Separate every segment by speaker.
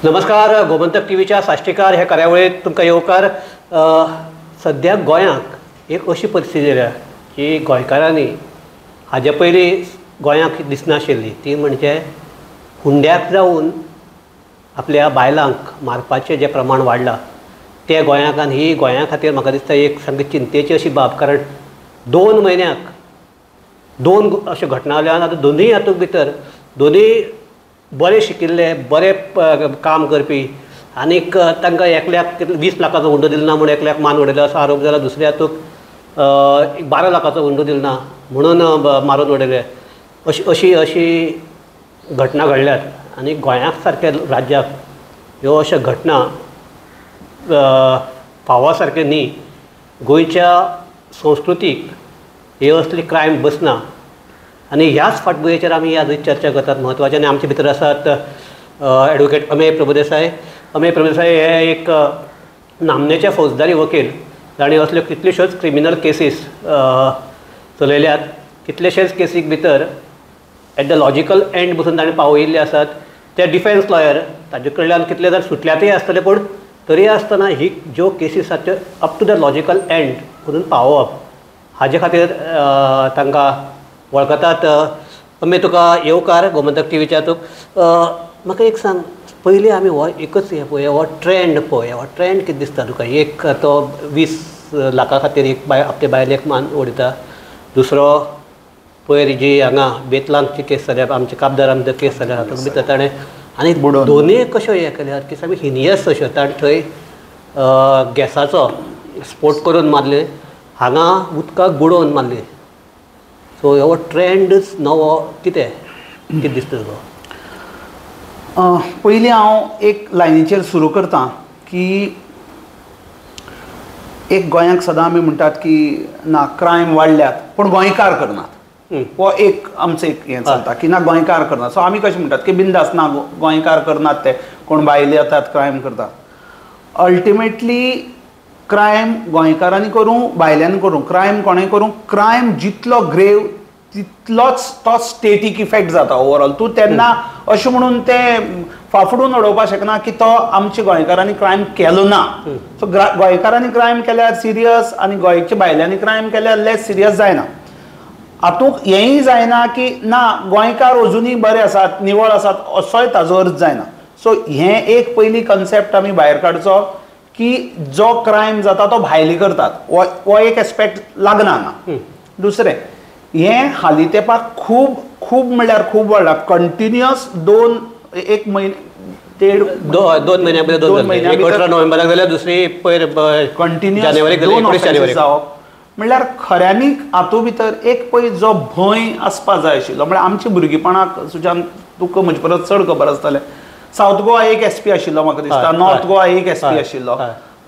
Speaker 1: नमस्कार. गोमंतक टीव्हीच्या साश्टीकार ह्या कार्यावळीत तुमकां येवकार. सद्या गोंयांक एक अशी परिस्थिती आयल्या की गोंयकारांनी हाजे पयलीं गोंयांक दिसनाशिल्ली, ती म्हणजे हुंड्याक जावन आपल्या बायलांक मारपाचें जें प्रमाण वाडलां तें गोंयांक. आनी ही गोंया खातीर म्हाका दिसता एक सामकी चिंतेची अशी बाब. कारण 2 म्हयन्याक 2 अश्यो घटना जाल्यात. आतां दोनूय हातूंत भितर दोनूय बरे शिकिल्ले, बरे काम करपी, आनीक तांकां एकल्याक 20 लाखाचो हुंडो दिलो ना म्हणून एकल्याक मान उडयलो असो आरोप जाला. दुसऱ्या हातूंत 12 लाखाचो हुंडो दिलो ना म्हणून मारून उडयले. अशी घटना घडल्यात. आनी गोंयाक सारक्या राज्याक ह्यो अश्यो घटना फावो सारक्यो न्ही. गोंयच्या संस्कृतीक ह्यो असली क्रायम बसना. आनी ह्याच फाटभुंयेचेर आमी आज चर्चा करतात. म्हत्वाचे आनी आमचे भितर आसात एडवोकेट अमेय प्रभुदेसाय. अमेय प्रभुदेसाय हे एक नामनेचे फौजदारी वकील. ताणें असल्यो कितल्योश्योच क्रिमिनल केसीस चलयल्यात. कितलेशेच केसीक भितर एट द लॉजिकल एंड बसून ताणें पावयिल्ले आसात. ते डिफेन्स लॉयर ताजे कडल्यान कितले जर सुटल्यातय आसतले, पूण तरी आसतना ही ज्यो केसीस आसात त्यो up to the logical end करून पावोवप हाजे खातीर तांकां वळखतात. अमेय तुका येवकार गोमंतक टीव्हीच्या. म्हाका एक सांग, पयलीं आमी हो एकच हें पळय, हो ट्रेंड पळय, हो ट्रेंड कितें दिसता तुका? एक तो 20 लाखा खातीर एक आपल्या बायलेक मान उडयता. दुसरो पयर जी हांगा बेतलांची केस जाल्या, आमच्या काबदारान केस जाल्या, हातूंत भितर ताणें आनी दोनूय कश्यो हे केल्यात की सामकी हिनियस अश्यो. ताणें थंय गॅसाचो स्फोट करून मारले, हांगा उदकाक बुडोवन मारले. सो हो ट्रेंडच नवो कितें दिसता तुका?
Speaker 2: पयलीं हांव एक लायनीचेर सुरू करतां की एक गोंयांक सदां आमी म्हणटात की ना क्रायम वाडल्यात पूण गोंयकार करनात. हो एक आमचो एक हें चलता की ना गोंयकार करनात. सो आमी कशें म्हणटात की बिंदास ना गोंयकार करनात, ते कोण भायले येतात क्रायम करतात. अल्टिमेटली क्रायम गोंयकारांनी करूं भायल्यांनी करूं, क्रायम कोणें करूं, क्रायम जितलो ग्रेव तितलोच तो स्टेटीक इफेक्ट जाता ओवरऑल. तूं तेन्ना अशें म्हणून तें फाफडून उडोवपाक शकना की तो आमच्या गोंयकारांनी क्रायम केलो ना. सो गोंयकारांनी क्रायम केल्यार सिरियस आनी गोंयच्या भायल्यांनी क्रायम केल्यार लेस सिरियस जायना. हातूंत हेंय जायना की ना गोंयकार अजुनूय बरे आसात, निवळ आसात असोय ताजो अर्थ जायना. सो हें एक पयली कन्सेप्ट आमी भायर काडचो की जो क्रायम जाता तो भायले करतात, हो एक एस्पेक्ट लागना हांगा. दुसरें, हें हालीं तेंपाक खूब खूब म्हणल्यार खूब वाडलां. कंटिन्युअस 2
Speaker 1: म्हयन्या भितर नोव्हेंबराक जाल्यार दुसरी पयर कंटिन्युअस
Speaker 2: जावप म्हणल्यार खऱ्यांनी हातूंत भितर एक पळय जो भंय आसपा जाय आशिल्लो. म्हणल्यार आमच्या भुरगेपणाक सुजान तुका म्हजे परस चड खबर आसतलें, सावथ गोवा एक एसपी आशिल्लो म्हाका दिसता, नॉर्थ गोवा एक एसपी आशिल्लो,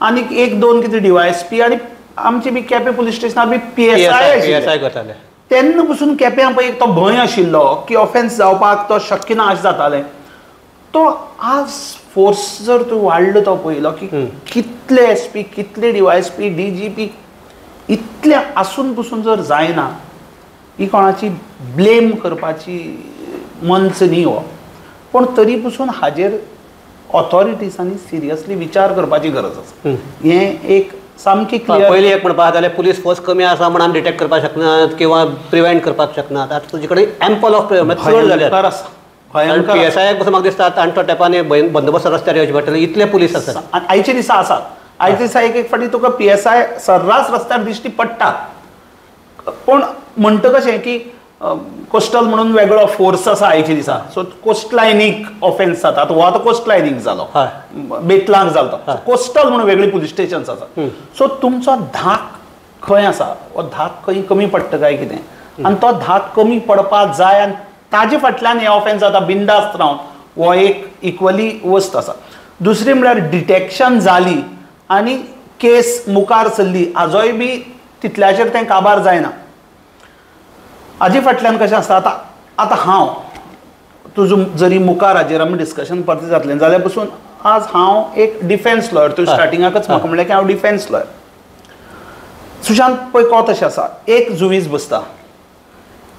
Speaker 2: आनी 1-2 कितें DYSP, आनी आमची बी केपें पुलीस स्टेशनार बी PSI
Speaker 1: करताले.
Speaker 2: तेन्ना पसून केप्यां पळय तो भंय आशिल्लो की ऑफेन्स जावपाक तो शक्य ना अशें जातालें. तो आज फोर्स जर तूं वाडलो तो पळयलो की कितले SP, कितले DYSP, DGP इतले आसून पसून जर जायना, ही कोणाची ब्लेम करपाची मंच न्ही हो. पण तरी पसून हाजेर ऑथॉरिटीजांनी सिरियसली विचार करपाची गरज आसा. हें एक सामकी क्लियर.
Speaker 1: पयलीं एक म्हणपाक जाल्यार पुलीस फोर्स कमी आसा म्हणून आमी डिटेक्ट करपाक शकनात किंवा प्रिवेंट करपाक शकनात. आतां तुजे कडेन एम्पल ऑफ चड जाल्यार
Speaker 2: आसा.
Speaker 1: PSI पसून म्हाका दिसता तांटो तेंपानी बंदोबस्त रस्त्यार येवचे पडटले, इतले पुलीस आसात.
Speaker 2: आनी आयचे दिसा आसात. आयचे दिसा एक फावटी तुका PSI सर्रास रस्त्यार दिश्टी पडटा. पूण म्हणटा कशें की कोस्टल म्हणून वेगळो फोर्स आसा आयचे दिसा. सो कोस्टलायनीक ऑफेन्स जाता. आतां हो आतां कोस्टलायनीक जालो, बेतलांक जालो, कोस्टल म्हणून वेगळी पुलीस स्टेशन्स आसात. सो तुमचो धाक खंय आसा, हो धाक खंय कमी पडटा काय कितें, आनी तो धाक कमी पडपाक जाय आनी ताजे फाटल्यान हे ऑफेन्स जाता बिंदास्त रावन, हो एक इक्वली वस्त आसा. दुसरी म्हळ्यार डिटेक्शन जाली आनी केस मुखार चल्ली, हाजोय बी तितल्याचेर तें काबार जायना. हाजे फाटल्यान कशें आसता, आतां हांव तुजो जरी मुखार हाजेर आमी डिस्कशन परतें जातलें जाल्यार पसून आज हांव एक डिफेन्स लॉयर. तुवें स्टार्टिंगाकच म्हाका म्हणलें की हांव डिफेन्स लॉयर. सुशांत पळय कोत अशें आसा, एक जुवीज बसता,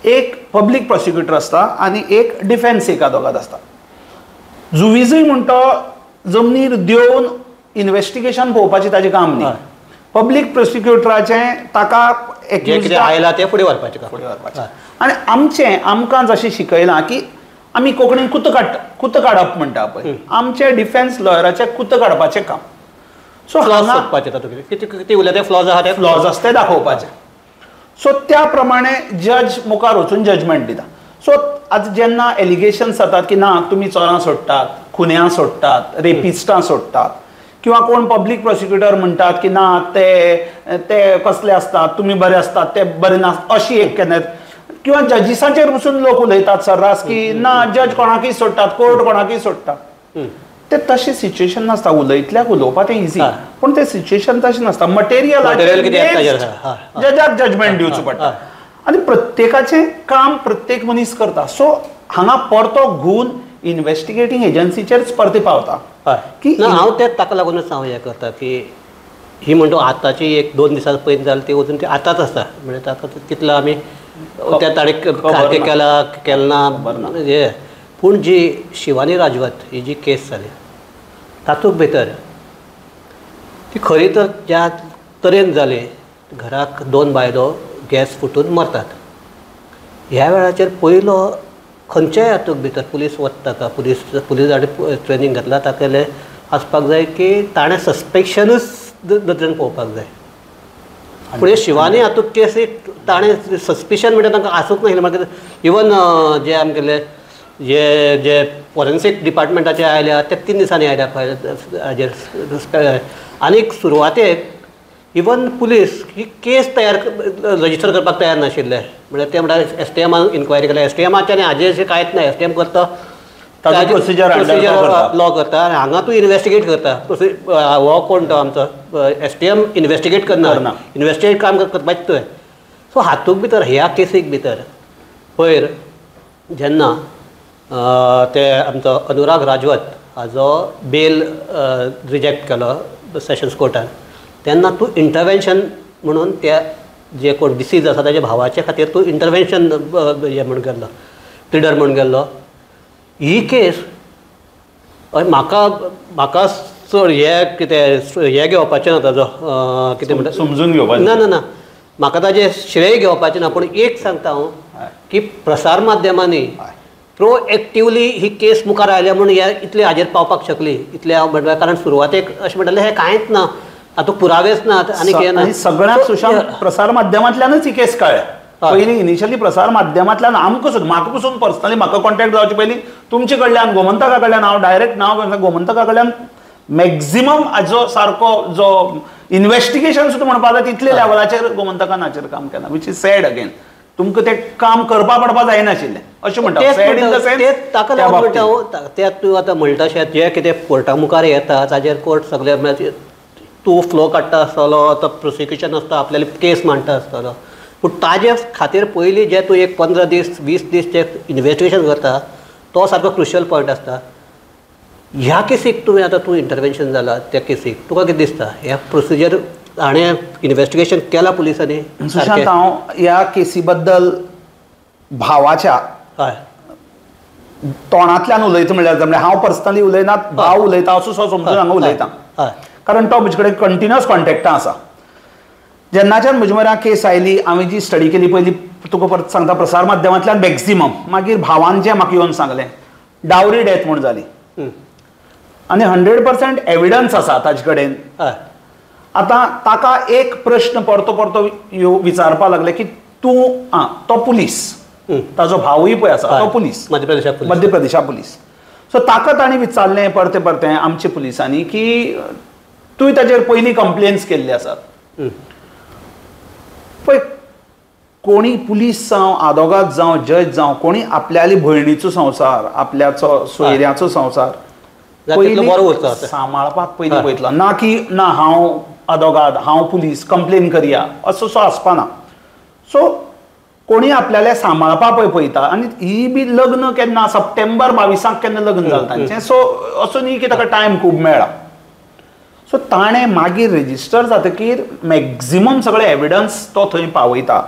Speaker 2: एक पब्लीक प्रॉसिक्युटर आसता आनी एक डिफेन्स एका दोगात आसता. जुवीजूय म्हणटा जमनीर देवन इन्व्हेस्टिगेशन पळोवपाचें ताजें काम न्ही. पब्लीक प्रोसिक्युटराचें ताका
Speaker 1: आयला ते फुडें व्हरपाचें.
Speaker 2: आनी आमकां जशें शिकयलां की आमी कोंकणीन कुत्त काडप म्हणटा पळय, आमचे डिफेन्स लॉयराचें कुत्त काडपाचें काम. सो
Speaker 1: कितें उरल्या ते फ्लॉज आहा ते
Speaker 2: फ्लॉज आसा ते दाखोवपाचे. सो त्या प्रमाणे जज मुखार वचून जजमेंट दिता. सो आतां जेन्ना एलिगेशन्स जातात की ना तुमी चोरां सोडटात, खुन्यां सोडटात, रेपिस्टां सोडटात, किंवा कोण पब्लीक प्रोसिक्युटर म्हणटात की ना ते कसले असतात, तुमी बरे असतात ते बरे नासतात, अशी एक केन्ना किंवा जजीसांचेर पसून लोक उलयतात सर्रास की ना जज कोणाकय सोडटात, कोर्ट कोणाकय सोडटात. ते तशें सिच्युएशन नासता. उलयतल्याक उलोवपाक तें इजी, पूण तें सिच्युएशन तशें नासता. मटेरियल जजाक जजमेंट दिवचो पडटा आनी प्रत्येकाचें काम प्रत्येक मनीस करता. सो हांगा परतो घुवन इन्व्हेस्टिगेटींग एजन्सीचेरच परती पावता.
Speaker 1: की हांव तेच ताका लागूनच हांव हें करता की ही म्हणटा आतांची 1-2 दिसां पयलीं जाली ती वचून ती आतांच आसता. म्हणजे ताका कितलो आमी त्या तारीख खातें केला ना हे. पूण जी शिवानी राजवत ही जी केस जाली तातूंत भितर ती खरी तर ज्या तरेन जाली, घराक 2 बायलो गॅस फुटून मरतात. ह्या वेळाचेर पयलो खंयच्याय हातूंत भितर पुलीस वता ताका पुलीस ट्रेनींग घातला ताका आसपाक जाय की ताणें सस्पेक्शनूच नदरेन पळोवपाक जाय. पूण शिवानी हातूंत केस ताणें सस्पिशन म्हणजे तांकां आसूंक नाशिल्लें. मागीर इवन जे आमगेले जे फॉरेन्सीक डिपार्टमेंटाचे आयल्या ते 3 दिसांनी आयल्या हाजेर. आनीक सुरवातेक इवन पुलीस ही केस रजिस्टर करपाक तयार नाशिल्ले. म्हणजे ते म्हणटा STMान इन्क्वायरी केल्या. STMाच्यानी हाजेर अशें कांयच ना. STM करता प्रोसिजर लॉ करता आनी हांगा तूं इन्वेस्टिगेट करता. हो कोण तो आमचो STM इन्वेस्टिगेट करना, इन्वेस्टिगेट काम करपाचें तुवें. सो हातूंत भितर ह्या केसीक भितर पयर जेन्ना ते आमचो अनुराग राजवत हाजो बेल रिजेक्ट केलो सेशन्स कोर्टान, तेन्ना तूं इंटरवेन्शन म्हणून त्या जे कोण डिसीज आसा ताच्या भावाचे खातीर तूं इंटरवेन्शन हे म्हूण गेल्लो, प्लिडर म्हूण गेल्लो. ही केस म्हाका चड हे कितें हे घेवपाचें ना ताजो कितें म्हणटा
Speaker 2: समजून घेवपाचें
Speaker 1: ना म्हाका ताजें श्रेय घेवपाचें ना. पूण एक सांगता हांव की प्रसार माध्यमांनी प्रोएक्टिवली ही केस मुखार आयल्या म्हणून ह्या इतले हाजेर पावपाक शकली इतले हांव म्हणटा. कारण सुरवातेक अशें म्हणटालें हें कांयच ना, हातूंत पुरावेच नात आनी कितें ना.
Speaker 2: सगळ्याक सुशांत प्रसार माध्यमांतल्यानच ही केस कळ्ळ्या. पयलीं इनिशियली प्रसार माध्यमांतल्यान आमकां सुद्दां म्हाका पसून पर्सनली म्हाका कॉन्टॅक्ट जावचे पयलीं तुमचे कडल्यान गोमंतका कडल्यान हांव डायरेक्ट गोमंतका कडल्यान मॅक्झिमम हाजो सारको जो इन्व्हेस्टिगेशन सुद्दां म्हणपाक जाय तितले लेवलाचेर गोमंतकान हाचेर काम केलां. Which is sad again. तुमकां तें काम करपा पडपा जायनाशिल्लें अशें म्हणटा. सॅड इन द सेन्स
Speaker 1: ताका लागून म्हणटा तें तूं आतां म्हणटा अशें जें कितें कोर्टा मुखार येता ताजेर कोर्ट सगळें तूं फ्लो काडटा आसतलो, तो प्रोसिक्युशन आसता आपल्याली केस मांडटा आसतलो. पूण ताजे खातीर पयलीं जे तूं एक 15 दीस 20 दीस जे इन्व्हेस्टिगेशन करता तो सारको क्रुशियल पॉयंट आसता. ह्या केसीक तुवें आतां तूं इंटरवेन्शन जालां त्या केसीक तुका कितें दिसता ह्या प्रोसिजर हाणें इन्व्हेस्टिगेशन केलां पुलिसांनी?
Speaker 2: सुशांत हांव ह्या केसी बद्दल भावाच्या तोंडांतल्यान उलयता म्हणल्यार हांव पर्सनली उलयना, भाव उलयता असो समजून हांगा उलयता. कारण तो म्हजे कडेन कंटिन्युअस कॉन्टॅक्टां आसा. जेन्नाच्यान म्हजे म्हऱ्या केस आयली हांवें जी स्टडी केली पयलीं तुका परत सांगता प्रसार माध्यमांतल्यान मॅक्झिमम, मागीर भावान जें म्हाका येवन सांगलें डावरी डेथ म्हूण जाली आनी 100% एविडन्स आसा ताजे कडेन. आतां ताका एक प्रश्न परतो परतो विचारपाक लागले की तूं तो पुलीस, ताजो भावूय पळय आसा तो पुलीस, मध्य प्रदेशा पुलीस. सो ताका ताणें विचारलें परते परते आमच्या पुलिसांनी की तुवें ताजेर पयलीं कंप्लेन्स केल्ले आसात पळय. कोणी पुलीस जावं, आदवोगाद जावं, जज जावं, कोणी आपल्याली भयणीचो संवसार, आपल्याचो सोयऱ्याचो संवसार सांबाळपाक पयलीं पळयतलो. ना की ना हांव आदवोगाद, हांव पुलीस, कंप्लेन करया असो आसपाना. सो कोणी आपल्याले सांबाळपा पळयता. आनी ही बी लग्न केन्ना सप्टेंबर 22 केन्ना लग्न जालें तांचें. सो असो न्ही की ताका टायम खूब मेळ्ळा. सो ताणें मागीर रेजिस्टर जातकीर मॅक्झिमम सगळे एविडन्स तो थंय पावयता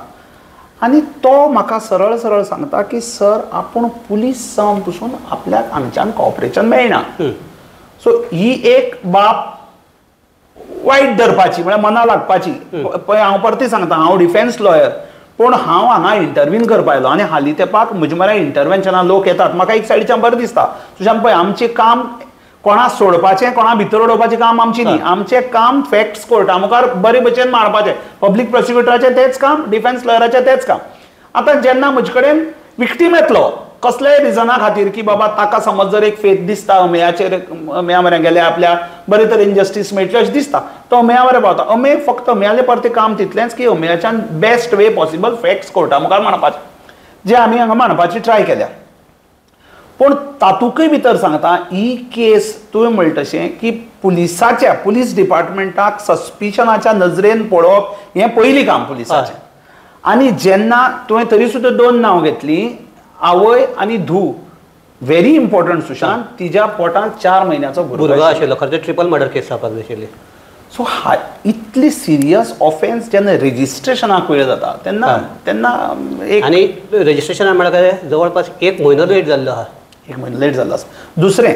Speaker 2: आनी तो म्हाका सरळ सरळ सांगता की सर आपूण पुलीस जावन पसून आपल्याक हांगच्यान कॉपरेशन मेळना. सो ही एक बाब वायट धरपाची म्हळ्यार मना लागपाची. पळय हांव परती सांगता, हांव डिफेन्स लॉयर, पूण हांव हांगा इंटरव्यून करपा आयलो आनी हालीं तेंपाक म्हजे म्हऱ्या इंटरव्हेन्शनाक लोक येतात. म्हाका एक सायडीच्यान बरें दिसता. तुज्यान पळय आमचें काम कोणाक सोडपाचें, कोणा भितर उडोवपाचें काम आमचें न्ही. आमचें काम फॅक्ट्स कोर्टा मुखार बरे भशेन मांडपाचें. पब्लीक प्रोसिक्युटराचें तेंच काम, डिफेन्स लॉयराचें तेंच काम. आतां जेन्ना म्हजे कडेन विक्टीम येतलो कसल्याय रिजना खातीर की बाबा ताका समज जर एक फेथ दिसता अमेया म्हऱ्यान गेल्या आपल्या बरे तरेन जस्टीस मेळटली अशें दिसता, तो अमेया म्हऱ्या पावता. अमेय फक्त अमेयालें परतें काम तितलेंच की अमेयाच्यान बेस्ट वे पॉसिबल फॅक्ट्स कोर्टा मुखार मांडपाचें, जें आमी हांगा मांडपाची ट्राय केल्या. पूण तातूंकय भितर सांगता ही केस तुवें म्हणटा तशें की पुलीस डिपार्टमेंटाक सस्पिशनाच्या नजरेन पळोवप हें पयलीं काम पुलिसाचें. आनी जेन्ना तुवें तरी सुद्दां 2 नांव घेतलीं, आवय आनी धूव, व्हेरी इम्पॉर्टंट सुशांत, तिच्या पोटांत 4 म्हयन्याचो भुरगो
Speaker 1: आशिल्लो. खरें ट्रिपल मर्डर केस जावपाक जाय आशिल्ली.
Speaker 2: सो इतली सिरियस ऑफेन्स जेन्ना रेजिस्ट्रेशनाक वेळ जाता तेन्ना एक
Speaker 1: आनी रेजिस्ट्रेशनाक म्हळ्यार जवळपास 1 म्हयनो लेट जाल्लो आहा.
Speaker 2: 1 म्हयनो लेट जाल्लो आसा. दुसरें,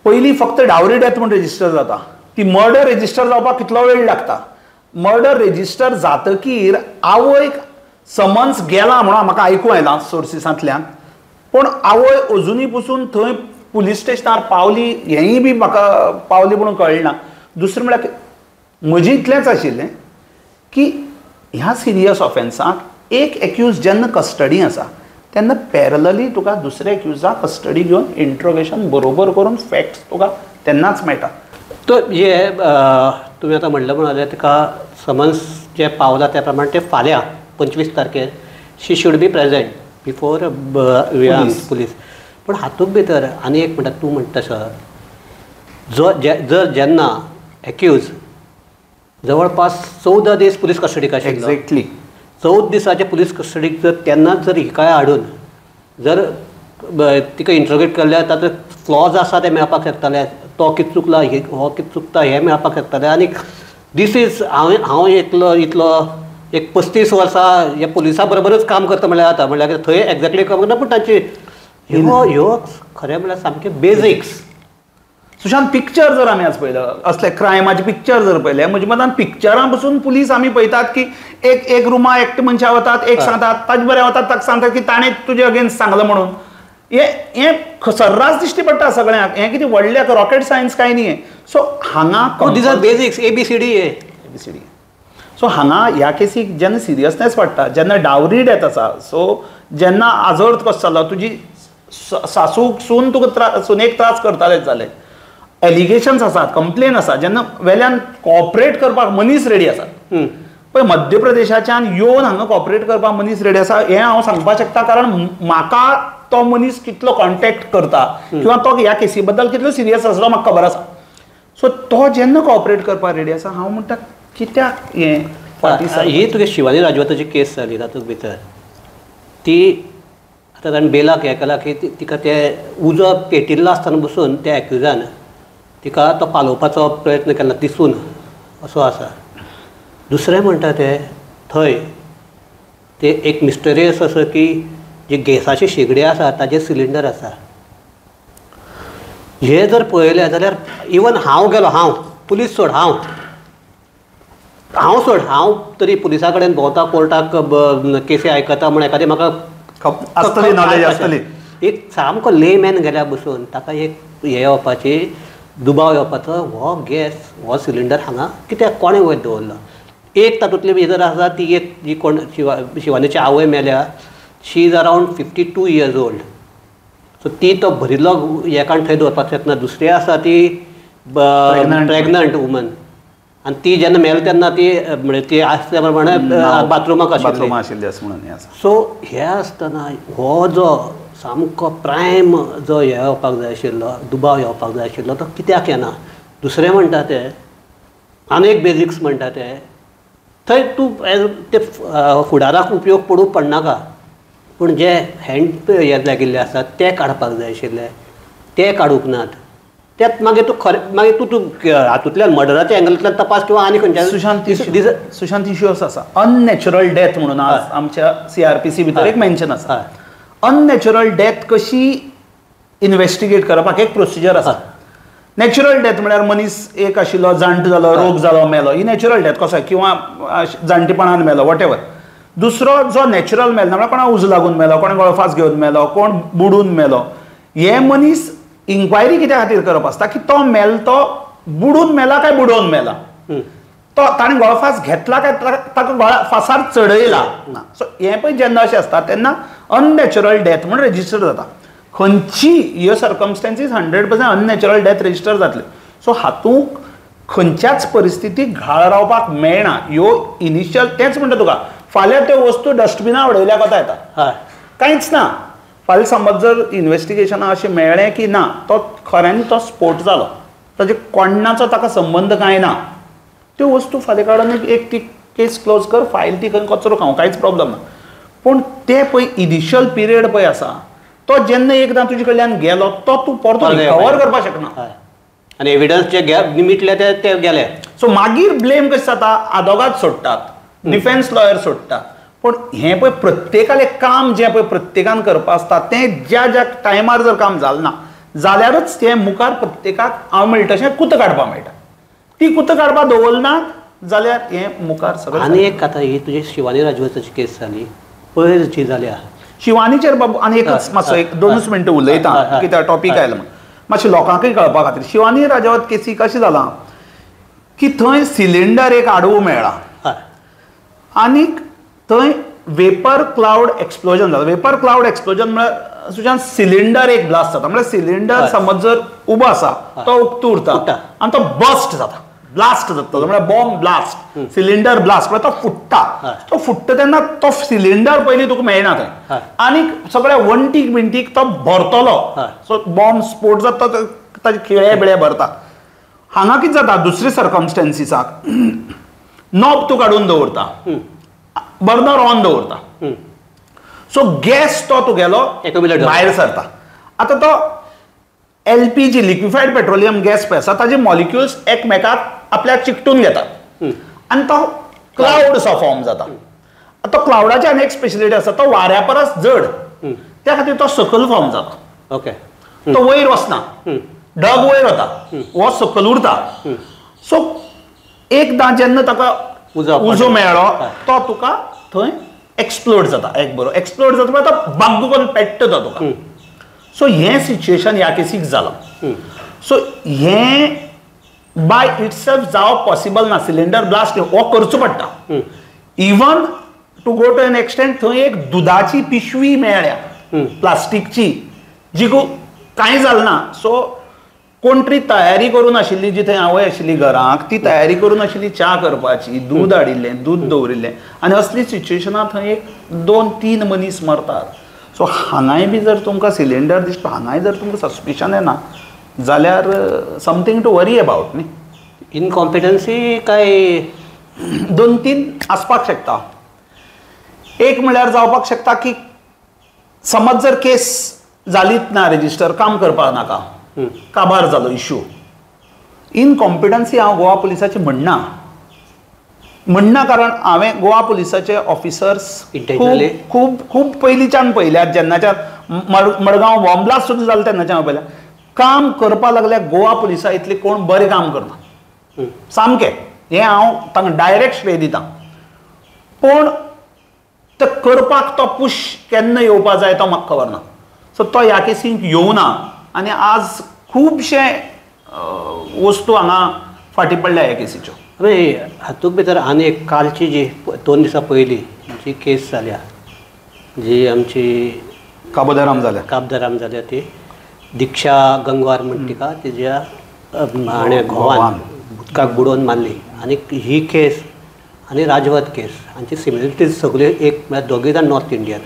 Speaker 2: पयलीं फक्त डावरी डेथ म्हूण रेजिस्टर जाता, ती मर्डर रेजिस्टर जावपाक कितलो वेळ लागता. मर्डर रेजिस्टर जातकीर आवयक समन्स गेला म्हणून म्हाका आयकूं येयलां सोर्सिसांतल्यान, पूण आवय अजुनी पसून थंय पुलीस स्टेशनार पावली हेंय बी म्हाका पावली म्हणून कळना. दुसरें म्हळ्यार म्हजें इतलेंच आशिल्लें की ह्या सिरियस ऑफेन्साक एक एक्यूज जेन्ना कस्टडी आसा तेन्ना पॅरलली तुका दुसऱ्या एक्युजाक कस्टडी घेवन इंट्रोगेशन बरोबर करून फॅक्ट्स तुका तेन्नाच मेळटा.
Speaker 1: तो हे तुवें आतां म्हणलें म्हणून ताका समन्स जे पावला त्या प्रमाणे ते फाल्यां 25 तारखेर she should be present before police. पूण हातूंत भितर आनी एक म्हणटा, तूं म्हणटा तसो जर जेन्ना एक्यूज जवळपास 14 दीस पुलीस कस्टडीक आशिल्लो,
Speaker 2: एक्झॅक्टली
Speaker 1: 14 दिसाचे पुलीस कस्टडीक जर तेन्नाच जर हिकाय हाडून जर तिका इंट्रोगेट केल्यार तातूंत फ्लॉज आसा ते मेळपाक शकताले, तो कितें चुकला हो कितें चुकता हें मेळपाक शकतालें. आनी दीस इज हांव इतलो एक 35 वर्सां ह्या पुलिसा बरोबरच काम करता म्हणल्यार जाता. म्हणल्यार थंय एक्झॅक्टली काम करना, पूण तांची ह्यो खरें म्हणल्यार सामके बेजिक्स.
Speaker 2: सुशांत, पिक्चर जर आमी आज पळयलं, असले क्रायमाचे पिक्चर जर पळयले, म्हजे मतान पिक्चरां पसून पुलीस आमी पळयतात की एक रुमा एकटे मनशां वतात, एक सांगतात ताजे बरें वतात, ताका सांगतात की ताणें तुजे अगेन्स्ट सांगलां म्हणून. हें सर्रास दिश्टी पडटा सगळ्यांक. हें कितें व्हडलें रॉकेट सायन्स कांय न्ही. सो हांगा
Speaker 1: these are basics ABCD.
Speaker 2: So हांगा ह्या केसीक जेन्ना सिरियसनेस वाडटा, जेन्ना डावरी डेथ आसा, सो जेन्ना आजोर्थ कसो जालो, तुजी सासूक तुका सुनेक त्रास करतालेच जाले, एलिगेशन्स आसात, कंप्लेन आसा, जेन्ना वेल्यान कॉपरेट करपाक मनीस रेडी आसा. पळय मध्य प्रदेशाच्यान येवन हांगा कॉपरेट करपाक मनीस रेडी आसा हें हांव सांगपाक शकता, कारण म्हाका तो मनीस कितलो कॉन्टॅक्ट करता किंवा तो ह्या केसी बद्दल कितलो सिरियस आसलो म्हाका खबर आसा. सो तो जेन्ना कॉपरेट करपाक रेडी आसा, हांव म्हणटा कित्याक हें फाटीं
Speaker 1: ही तुगे शिवानी राजवताची केस जाली तातूंत भितर, ती आतां ताणें बेलाक हें केलां की तिका तें उजो पेटिल्लो आसतना बसून त्या एक्युजान तिका तो पालोवपाचो प्रयत्न केला दिसून असो आसा. दुसरें म्हणटा ते थंय ते एक मिस्टरियस असो की जे गॅसाचे शेगडे आसा ताजे सिलिंडर आसा. हे जर पळयलें जाल्यार इवन हांव गेलो, हांव पुलीस सोड, हांव हांव तरी पुलिसा कडेन भोंवता, कोर्टाक केसी आयकता म्हण एखादी म्हाका
Speaker 2: नॉलेज आसतली.
Speaker 1: एक सामको लेमॅन गेल्या बसून ताका एक हे येवपाची दुबाव येवपाचो, हो गॅस हो सिलिंडर हांगा कित्याक कोणें वयर दवरलो. एक तातूंतली जर आसा ती एक जी कोण शिवानीची आवय मेल्या, she is around 52 years old. So ती तो भरिल्लो हेकान थंय दवरपाक शकना. दुसरी आसा ती प्रेग्नंट वुमन, आनी ती जेन्ना मेली तेन्ना ती म्हणजे ती आसल्या प्रमाणे बाथरुमाक आशिल्ली. सो हे आसतना हो जो सामको प्रायम जो हे येवपाक जाय आशिल्लो, दुबाव येवपाक जाय आशिल्लो, तो कित्याक येना. दुसरें म्हणटा ते आनी एक बेजिक्स म्हणटा ते थंय तूं ते फुडाराक उपयोग पडूंक पडनाका, पूण जे हँड हे लागिल्ले आसात ते काडपाक जाय आशिल्ले, ते काडूंक नात. त्यात मागीर तूं मागीर तूं हातूंतल्यान मर्डराच्या एंगलांतल्यान तपास किंवा आनी खंयच्या
Speaker 2: सुशांत इश्यूस आसा. अननॅचरल डेथ म्हणून आज आमच्या CRPC भितर एक मेन्शन आसा. अननॅचरल डेथ कशी इन्वेस्टिगेट करपाक एक प्रोसिजर आसा. नॅचरल डेथ म्हळ्यार मनीस एक आशिल्लो जाणटो जालो रोग जालो मेलो ही नॅचरल डेथ कसो किंवा जाणटेपणान मेलो वॉट एवर. दुसरो जो नॅचरल मेलो म्हळ्यार कोणा उजो लागून मेलो कोण गळफास घेवन मेलो कोण बुडून मेलो हे मनीस इन्क्वायरी कित्या खातीर करप आसता की तो मेल तो बुडून मेला काय बुडोवन मेला तो ताणें गळफास घेतला काय ताका गळफासार चडयला ना. सो हें पळय जेन्ना अशें आसता तेन्ना अननॅचरल डेथ म्हूण रेजिस्टर जाता. खंयची ह्यो सर्कमस्टेन्सीस 100% अननॅचरल डेथ रेजिस्टर जातले. सो हातूंत खंयच्याच परिस्थितीक घाळ रावपाक मेळना. ह्यो इनिशियल तेंच म्हणटा तुका फाल्यां त्यो वस्तू डस्टबिना उडयल्या कोता येता कांयच ना. फाल्यां समज जर इन्व्हेस्टिगेशना अशें मेळ्ळें की ना तो खऱ्यांनी तो स्फोट जालो ताजे कोणाचो ताका संबंद कांय ना त्यो वस्तू फाल्यां काडून एक ती केस क्लोज कर फायल ती खंय कचरो खावं कांयच प्रॉब्लम ना. पूण ते पळय इनिशियल पिरियड पळय आसा तो जेन्ना एकदां तुजे कडल्यान गेलो तो तूं परतो रिकवर करपाक शकना.
Speaker 1: आनी एविडन्स जे निमिटले ते गेले.
Speaker 2: सो मागीर ब्लेम कशें जाता आदोगाद सोडटात डिफेन्स लॉयर सोडटा. पण हें पळय प्रत्येकालें काम जें पळय प्रत्येकान करपाक आसता तें ज्या ज्या टायमार जर काम जालें ना जाल्यारच तें मुखार प्रत्येकाक हांव म्हणटा तशें कुत्त काडपाक मेळटा. ती कुत्त काडपाक दवरना जाल्यार हें मुखार सगळें.
Speaker 1: आनी एक आतां ही तुजी शिवानी राजवताची केस जाली पयर जी जाल्या
Speaker 2: शिवानीचेर बाबू आनी एकच मातसो एक 2 मिनटां उलयता कित्याक टॉपीक आयलो म्हणून मातशें लोकांकय कळपा खातीर. शिवानी राजवत केसी कशें जालां की थंय सिलिंडर एक आडवो मेळ्ळा आनीक थंय वेपर क्लाउड एक्सप्लोजन जाता. वेपर क्लाउड एक्सप्लोजन म्हळ्यार तुज्यान सिलिंडर एक ब्लास्ट जाता म्हळ्यार सिलिंडर समज जर उबो आसा तो उक्तो उरता आनी तो बस्ट जाता ब्लास्ट जाता म्हळ्यार बॉम्ब ब्लास्ट सिलिंडर ब्लास्ट म्हळ्यार तो फुट्टा. तो फुट्टा तेन्ना तो सिलिंडर पयलीं तुका मेळना थंय आनीक सगळ्या वंटीक बिंटीक तो भरतलो. सो बॉम्ब स्फोट जाता ताजे खिळे बिळे भरता. हांगा कितें जाता दुसरे सर्कमस्टेन्सीसाक नॉब तूं काडून दवरता बर्नर ऑन दवरता. सो गॅस तो तुगेलो भायर सरता. आतां तो LPG लिक्विफायड पेट्रोलियम गॅस पळय आसा ताजे मॉलिक्युल्स एकमेकाक आपल्याक चिकटून घेतात आनी तो क्लाउड असो फॉर्म जाता. तो क्लाउडाची आनी एक स्पेशलिटी आसा तो वाऱ्या परस जड त्या खातीर तो सकल फॉर्म जाता.
Speaker 1: ओके
Speaker 2: तो वयर वचना ढग वयर वता हो सकल उरता. सो एकदां जेन्ना ताका उजो मेळ्ळो तो तुका थंय एक्सप्लोड जाता. एक बरो एक्सप्लोड जाता म्हळ्यार तो बाग्गू करून पेट्टा तुका. सो हें सिच्युएशन ह्या केसीक जालां. सो हें बाय इटसेल्फ जावप पॉसिबल ना. सिलिंडर ब्लास्ट हो करचो पडटा. Even to go to an extent थंय एक दुदाची पिशवी मेळ्ळ्या प्लास्टिकची जी कांय जालें ना. सो कोण तरी तयारी करून आशिल्ली जी थंय आवय आशिल्ली घराक ती तयारी करून आशिल्ली च्या करपाची दूद हाडिल्लें दूद दवरिल्लें आनी असली सिच्युएशनां थंय एक 2-3 मनीस मरतात. सो हांगाय बी जर तुमकां सिलिंडर दिसता हांगाय जर तुमकां सस्पिशन येना जाल्यार समथींग टू वरी अबावट न्ही.
Speaker 1: इनकॉम्पिटन्सी काय
Speaker 2: 2-3 आसपाक शकता. एक म्हळ्यार जावपाक शकता की समज जर केस जालीच ना रेजिस्टर काम करपाक नाका काबार जालो इश्यू इनकॉम्पिटन्सी हांव गोवा पुलिसाचें म्हणना कारण हांवें गोवा पुलिसाचे ऑफिसर्स खूब खूब पयलींच्यान पळयल्यात. जेन्नाच्यान मडगांव बॉम्ब ब्लास्ट सुद्दां जालो तेन्नाच्यान पळयल्या काम करपा लागल्यार गोवा पुलिसा इतलें कोण बरें काम करना सामकें. हें हांव तांकां डायरेक्ट श्रेय दितां. पूण ते करपाक तो पुश केन्ना येवपा जाय तो म्हाका खबर ना. सो तो ह्या केसीक येवना आनी आज खुबशे वस्तू हांगा फाटी पडल्या ह्या केसीच्यो.
Speaker 1: हातूंत भितर आनी एक कालची जी 2 दिसां पयलीं जी केस जाल्या जी आमची
Speaker 2: काबोदाराम
Speaker 1: जाल्या ती दिक्षा गंगवार म्हणटा तिका तिच्या घोवान उदकाक बुडोवन मारली. आनी ही केस आनी राजवत केस हांची सिमिलरिटीज सगळ्यो एक म्हळ्यार दोगूय जाण नॉर्थ इंडियन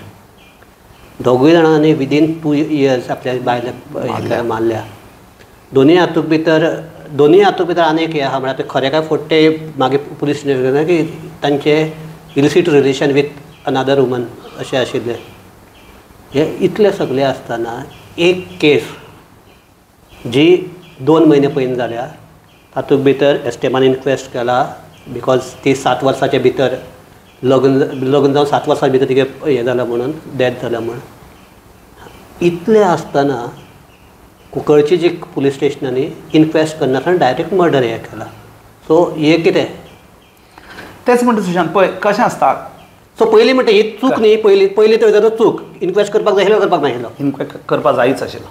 Speaker 1: दोगूय जाणांनी विदीन 2 years आपल्या बायल्या मारल्या. दोनी हातूंत भितर आनी एक हें आहा म्हळ्यार ते खरें काय फोट्टे मागीर पुलीस की तांचे इलिसीट रिलेशन वीथ अनादर वुमन अशें आशिल्लें. हें इतलें सगळें आसतना एक केस जी 2 म्हयने पयलीं जाल्या तातूंत भितर एस्टेमान इन्क्वेस्ट केला बिकॉज ती 7 वर्सांच्या भितर लग्न जावन 7 वर्सां भितर तिगे हें जालां म्हणून डेथ जालां म्हणून. इतलें आसतना कुंकळची जी पुलीस स्टेशनांनी इन्क्वेस्ट करनासतना डायरेक्ट मर्डर हे केला. सो हे कितें
Speaker 2: तेच म्हणटा सुशांत पळय कशें आसता.
Speaker 1: सो पयलीं म्हणटा ही चूक न्ही, पयलीं तर जाता चूक. इन्क्वेस्ट करपाक जाय आशिल्लो करपाक नाशिल्लो.
Speaker 2: इन्क्वेस्ट करपाक जायच आशिल्लो.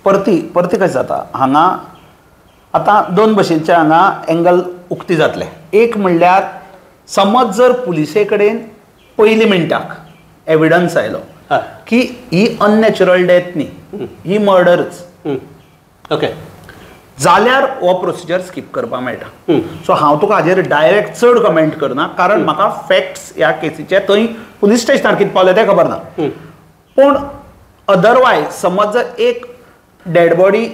Speaker 2: परती कशें जाता हांगा आतां दोन भशेनचे हांगा एंगल उक्ती जातले. एक म्हणल्यार समज जर पुलिसे कडेन पयलीं मिनटाक एविडन्स आयलो की ही अननॅचरल डेथ न्ही, ही मर्डरच,
Speaker 1: ओके,
Speaker 2: जाल्यार हो प्रोसिजर स्कीप करपाक मेळटा. सो हांव तुका हाजेर डायरेक्ट चड कमेंट करना, कारण म्हाका फॅक्ट्स ह्या केसीचे थंय पुलीस स्टेशनार कितें पावले तें खबर ना. पूण अदरवायज समज जर एक डेड बॉडी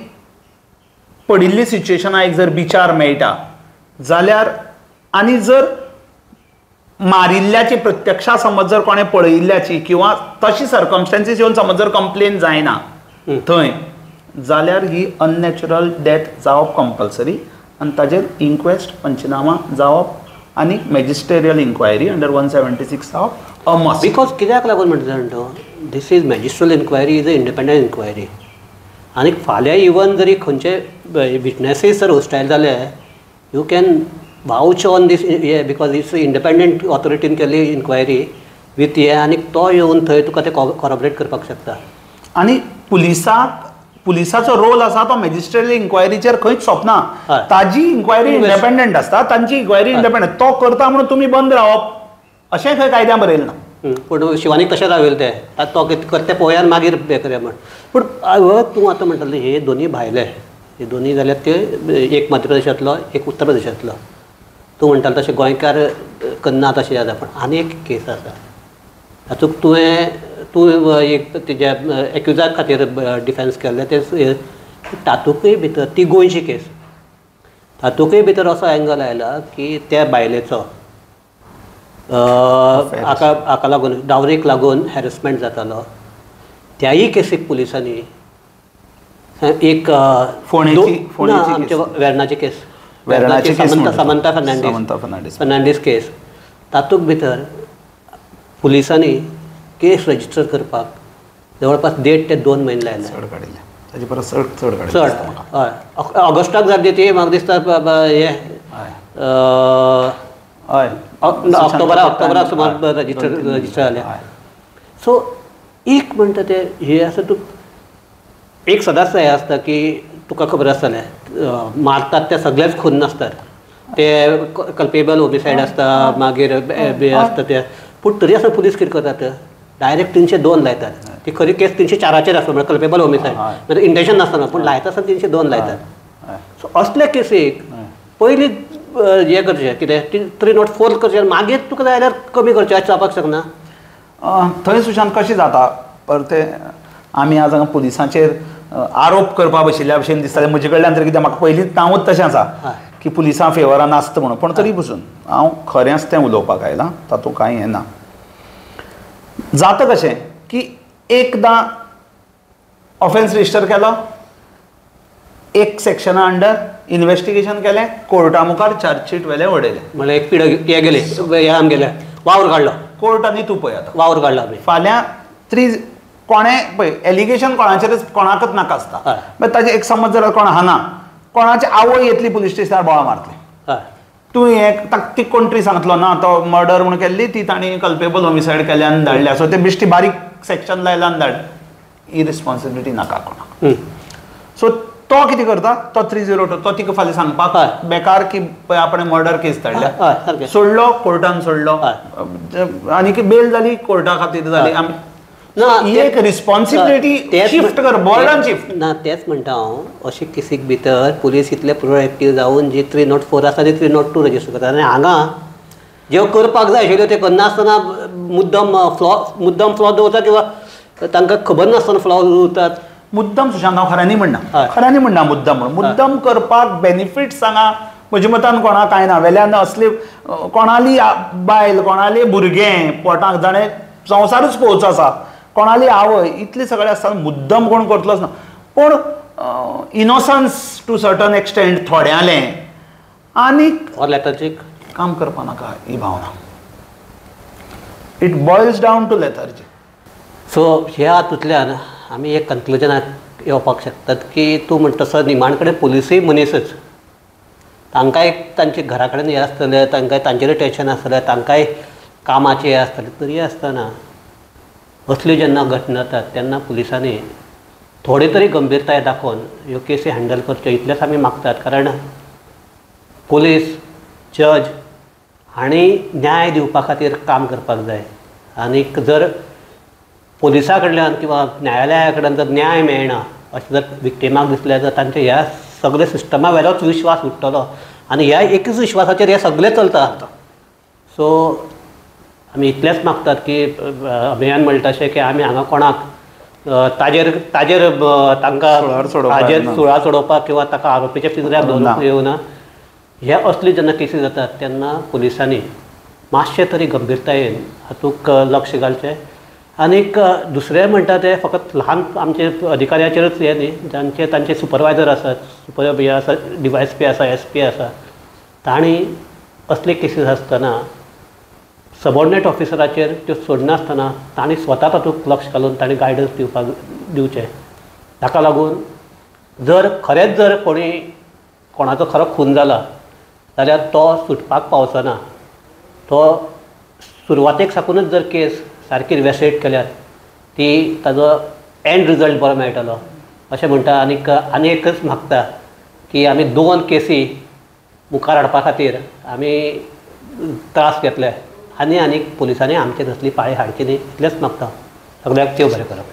Speaker 2: पडिल्ली सिच्युएशना एक जर बिचार मेळटा जाल्यार, आनी जर मारिल्ल्याची प्रत्यक्षा समज जर कोणें पळयिल्ल्याची किंवा तशी सर्कमस्टन्सीस येवन समज जर कंप्लेन जायना थंय, जाल्यार ही अननॅचरल डेथ जावप कंपल्सरी आनी ताजेर इन्क्वेस्ट पंचनामा जावप आनी मॅजिस्टेरियल इन्क्वायरी अंडर 176 जावप अ मस्ट.
Speaker 1: बिकॉज कित्याक लागून म्हणटा जाणा this is magisterial inquiry is a independent inquiry. आनी फाल्यां इवन जरी खंयचे विटनेसीस जर होस्टायल जाले you can vouch on this हे, बिकॉज इट्स इंडिपेंडंट ऑथॉरिटीन केल्ली इन्क्वायरी विथ हे, आनी तो येवन थंय तुका ते कॉरॉबरेट करपाक शकता.
Speaker 2: आनी पुलिसाचो रोल आसा तो मॅजिस्ट्रेट इन्क्वायरीचेर खंयच सोंपना. ताजी इन्क्वायरी इंडिपेंडंट आसता, तांची इन्क्वायरी इंडिपेंडंट. तो करता म्हणून तुमी बंद रावप अशें खंय कायद्यान बरयलें ना.
Speaker 1: पूण शिवानीक तशें रावले ते तो करते पळोवया मागीर हें करया म्हण. पूण तूं आतां म्हणटालें हे दोनी भायले, हे दोनी जाल्यार ते एक मध्य प्रदेशांतलो एक उत्तर प्रदेशांतलो. तूं म्हणटालो तशें गोंयकार करना तशें जाता. पूण आनी एक केस आसा तातूंत तूं एक तेज्या एक्युजा खातीर डिफेन्स केल्लें ते तातूंतय भितर ती गोंयची केस. तातूंतय भितर असो एंगल आयला की त्या बायलेचो हाका लागून डावरेक लागून हॅरेसमेंट जातालो. त्याय केसीक पुलिसांनी एक आमच्या वेर्णाची केस, समंता फर्नांडीस केस, तातूंत भितर पुलिसांनी केस रजिस्टर करपाक जवळपास 1.5 ते 2 म्हयने लायले. चड हय, ऑगस्टाक जाली ती म्हाका दिसता हे ऑक्टोबराक सुमार रजिस्टर जालें. सो एक म्हणटा ते हे आसा तूं एक सदांच हें आसता की तुका खबर आसतलें मारतात ते सगळेच खून नासतात, ते कल्पेबल होमिसायड आसता मागीर आसता ते. पूण तरी आसतना पुलीस कितें करतात डायरेक्ट 302 लायतात. ती खरी केस 304 आसता म्हणजे कल्पेबल होमिसायड म्हणजे इंटेंशन नासतना, पूण लायता आसतना 302 लायतात. सो असले केसीक पयलीं हें करचें कितें 304 करचें मागीर तुका जाय जाल्यार कमी करचें अशें जावपाक शकना.
Speaker 2: थंय सुशांत कशें जाता परते आमी आज हांगा पुलिसांचेर आरोप करपा बशिल्ल्या भशेन दिसतालें म्हजे कडल्यान तर, कित्याक म्हाका पयलींच नांवूच तशें आसा की पुलिसां फेवरान आसता म्हणून. पूण तरी पसून हांव खरेंच तें उलोवपाक आयलां, तातूंत कांय हें ना. जाता कशें की एकदां ऑफेन्स रजिस्टर केलो, एक सेक्शना अंडर इन्व्हेस्टिगेशन केलें, कोर्टा मुखार चार्जशीट वेलें उडयलें.
Speaker 1: म्हणल्यार एक पिढ हे गेले हे गेले वावर काडलो
Speaker 2: कोर्टांनी तूं पळय आतां
Speaker 1: वावर काडला
Speaker 2: फाल्यां कोणें पळय एलिगेशन कोणाचेरच कोणाकच नाका आसता. मागीर ताजें एक समज जर कोण हाना कोणाची आवय येतली पुलीस स्टेशनार बोळा मारतली, तूं हें ती कोण सांगतलो ना तो मर्डर म्हूण केल्ली ती तांणी कल्पेबल होमिसायड केल्यान धाडल्या. सो ते बेश्टी बारीक सेक्शन लायल्यान धाड, ही रिस्पॉन्सिबिलिटी नाका कोणाक. सो तो कितें करता तो 302 तो तिका फाल्यां सांगपाक बेकार की पळय आपणें मर्डर केस धाडल्या, सोडलो कोर्टान सोडलो आनी बेल जाली कोर्टा खातीर जाली. ही एक रिस्पॉन्सिबिलिटी शिफ्ट कर, बर्डन शिफ्ट
Speaker 1: ना. तेच म्हणटा हांव अशे केसीक भितर पुलीस इतले प्रोएक्टीव जावन जी 304 आसा ती 302 रजिस्टर करता. आनी हांगा ज्यो करपाक जाय आशिल्ल्यो त्यो करनासतना मुद्दम फ्लॉ दवरता किंवा तांकां खबर नासतना फ्लॉ दवरतात.
Speaker 2: मुद्दम सुशांत हांव खऱ्यांनी म्हणना मुद्दम म्हणून. मुद्दम करपाक बेनिफीट सांगा म्हज्या मतान कोणा कांय ना. वेल्यान असले कोणाली बायल कोणाली भुरगें पोटाक जाणें संवसारूच पळोवचो आसा, कोणाली आवय इतले सगळे आसतना मुद्दम कोण करतलोच ना. पूण इनोसन्स टू सर्टन एक्सटेंट थोड्यालें आनीक
Speaker 1: लेथर्जीक
Speaker 2: काम करपा नाका ही भावना. It boils down to lethargy.
Speaker 1: So ह्या हातूंतल्यान आमी एक कन्क्लुजनाक येवपाक शकतात की तूं म्हणटा तसो निमाणे कडेन पुलिसूय मनीसच, तांकांय तांचे घरा कडेन हें आसतलें, तांकांय तांचेरूय टेंशन आसतलें, तांकांय कामाचें हें आसतलें, तरी आसतना असल्यो जेन्ना घटना जातात तेन्ना पुलिसांनी थोडे तरी गंभीरताय दाखोवन ह्यो केसी हँडल करच्यो इतलेंच आमी मागतात. कारण पुलीस जज हांणी न्याय दिवपा खातीर काम करपाक जाय. आनीक जर पुलिसा कडल्यान किंवा न्यायालया कडल्यान जर न्याय मेळना अशें जर विक्टिमाक दिसलें जाल्यार तांचे ह्या सगळे सिस्टमा वेलोच विश्वास उरतलो आनी ह्या एकूच विश्वासाचेर हें सगळें चलता. सो आमी इतलेंच मागतात की अभियान म्हणटा तशें की आमी हांगा कोणाक ताजेर तांकां सुळा सोडोवपाक किंवा ताका आरोपीच्या पिंजऱ्यार दवरूंक येवना. हे असली जेन्ना केसी जातात तेन्ना पुलिसांनी मातशें तरी गंभीरतायेन हातूंत लक्ष घालचें. आनीक दुसरें म्हणटा तें फकत ल्हान आमचे अधिकाऱ्याचेरच हें न्ही, जांचे तांचे सुपरवायजर आसात, हे आसा DYSP आसा, SP आसा, तांणी असले केसीस आसतना सबऑर्डिनेट ऑफिसराचेर त्यो सोडनासतना तांणी स्वता तातूंत लक्ष घालून तांणी गायडन्स दिवचें. ताका लागून जर खरेंच जर कोणाचो खरो खून जाला जाल्यार तो सुटपाक पावचना. तो सुरवातेक साकूनच जर केस सारकी इन्वेस्टिगेट केल्यार ताजो एंड रिजल्ट बरो मेळटलो अशें म्हणटा. आनी एकच मागता की आमी 2 केसी मुखार हाडपा खातीर आमी त्रास घेतले आनीक पुलिसांनी आमचेर असली पाळी हाडची न्ही, इतलेंच मागता. सगळ्याक देव बरें करप.